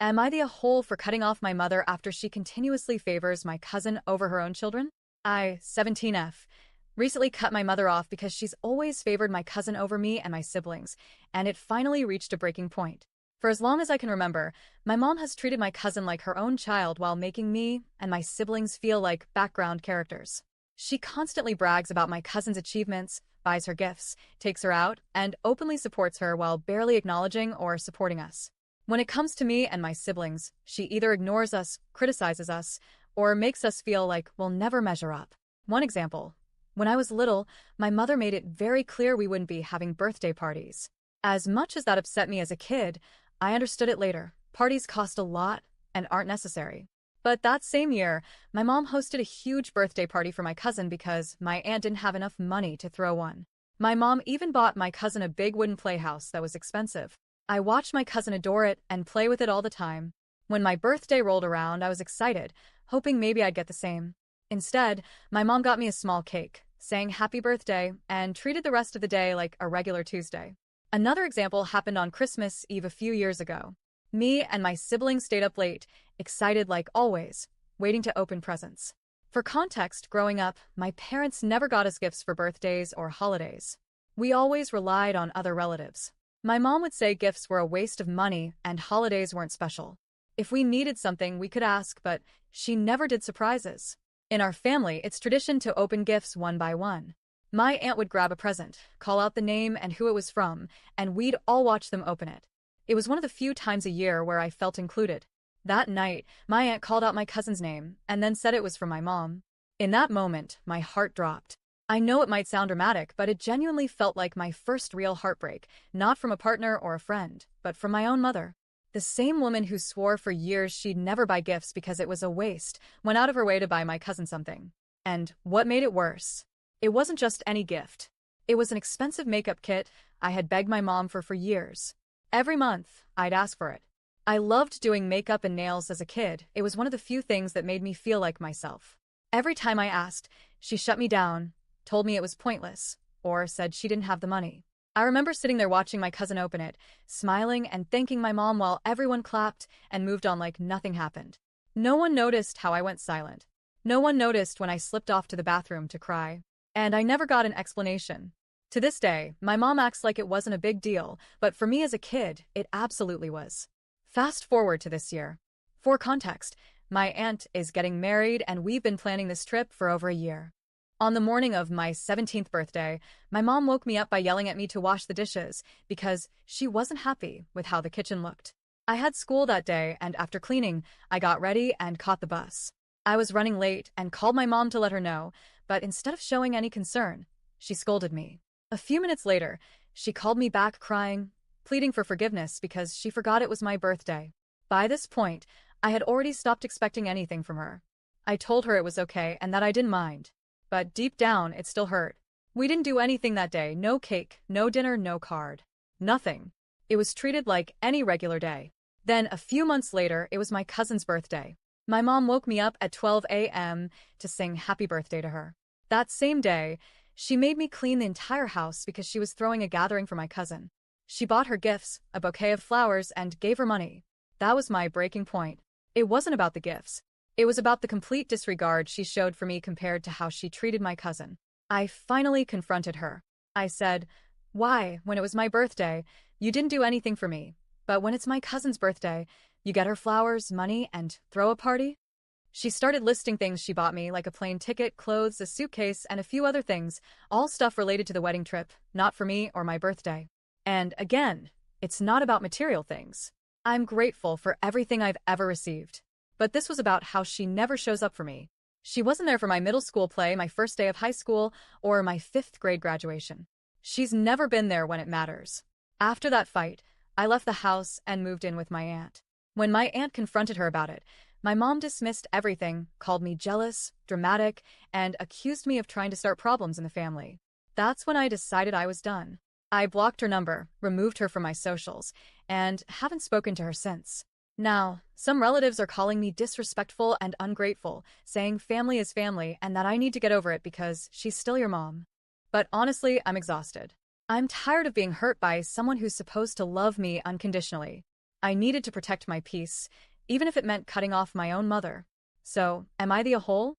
Am I the a-hole for cutting off my mother after she continuously favors my cousin over her own children? I, 17F, recently cut my mother off because she's always favored my cousin over me and my siblings, and it finally reached a breaking point. For as long as I can remember, my mom has treated my cousin like her own child while making me and my siblings feel like background characters. She constantly brags about my cousin's achievements, buys her gifts, takes her out, and openly supports her while barely acknowledging or supporting us. When it comes to me and my siblings, she either ignores us, criticizes us, or makes us feel like we'll never measure up. One example. When I was little, my mother made it very clear we wouldn't be having birthday parties. As much as that upset me as a kid, I understood it later. Parties cost a lot and aren't necessary. But that same year, my mom hosted a huge birthday party for my cousin because my aunt didn't have enough money to throw one. My mom even bought my cousin a big wooden playhouse that was expensive. I watched my cousin adore it and play with it all the time. When my birthday rolled around, I was excited, hoping maybe I'd get the same. Instead, my mom got me a small cake, sang happy birthday, and treated the rest of the day like a regular Tuesday. Another example happened on Christmas Eve a few years ago. Me and my siblings stayed up late, excited like always, waiting to open presents. For context, growing up, my parents never got us gifts for birthdays or holidays. We always relied on other relatives. My mom would say gifts were a waste of money and holidays weren't special. If we needed something, we could ask, but she never did surprises. In our family, it's tradition to open gifts one by one. My aunt would grab a present, call out the name and who it was from, and we'd all watch them open it. It was one of the few times a year where I felt included. That night, my aunt called out my cousin's name and then said it was from my mom. In that moment, my heart dropped. I know it might sound dramatic, but it genuinely felt like my first real heartbreak, not from a partner or a friend, but from my own mother. The same woman who swore for years she'd never buy gifts because it was a waste, went out of her way to buy my cousin something. And what made it worse? It wasn't just any gift. It was an expensive makeup kit I had begged my mom for years. Every month, I'd ask for it. I loved doing makeup and nails as a kid. It was one of the few things that made me feel like myself. Every time I asked, she shut me down, told me it was pointless, or said she didn't have the money. I remember sitting there watching my cousin open it, smiling and thanking my mom while everyone clapped and moved on like nothing happened. No one noticed how I went silent. No one noticed when I slipped off to the bathroom to cry. And I never got an explanation. To this day, my mom acts like it wasn't a big deal, but for me as a kid, it absolutely was. Fast forward to this year. For context, my aunt is getting married and we've been planning this trip for over a year. On the morning of my 17th birthday, my mom woke me up by yelling at me to wash the dishes because she wasn't happy with how the kitchen looked. I had school that day, and after cleaning, I got ready and caught the bus. I was running late and called my mom to let her know, but instead of showing any concern, she scolded me. A few minutes later, she called me back crying, pleading for forgiveness because she forgot it was my birthday. By this point, I had already stopped expecting anything from her. I told her it was okay and that I didn't mind. But deep down, it still hurt. We didn't do anything that day, no cake, no dinner, no card. Nothing. It was treated like any regular day. Then, a few months later, it was my cousin's birthday. My mom woke me up at 12 a.m. to sing happy birthday to her. That same day, she made me clean the entire house because she was throwing a gathering for my cousin. She bought her gifts, a bouquet of flowers, and gave her money. That was my breaking point. It wasn't about the gifts. It was about the complete disregard she showed for me compared to how she treated my cousin. I finally confronted her. I said, "Why, when it was my birthday, you didn't do anything for me, but when it's my cousin's birthday, you get her flowers, money, and throw a party?" She started listing things she bought me, like a plane ticket, clothes, a suitcase, and a few other things, all stuff related to the wedding trip, not for me or my birthday. And again, it's not about material things. I'm grateful for everything I've ever received. But this was about how she never shows up for me. She wasn't there for my middle school play, my first day of high school, or my 5th grade graduation. She's never been there when it matters. After that fight, I left the house and moved in with my aunt. When my aunt confronted her about it, my mom dismissed everything, called me jealous, dramatic, and accused me of trying to start problems in the family. That's when I decided I was done. I blocked her number, removed her from my socials, and haven't spoken to her since. Now, some relatives are calling me disrespectful and ungrateful, saying family is family and that I need to get over it because she's still your mom. But honestly, I'm exhausted. I'm tired of being hurt by someone who's supposed to love me unconditionally. I needed to protect my peace, even if it meant cutting off my own mother. So, am I the a hole?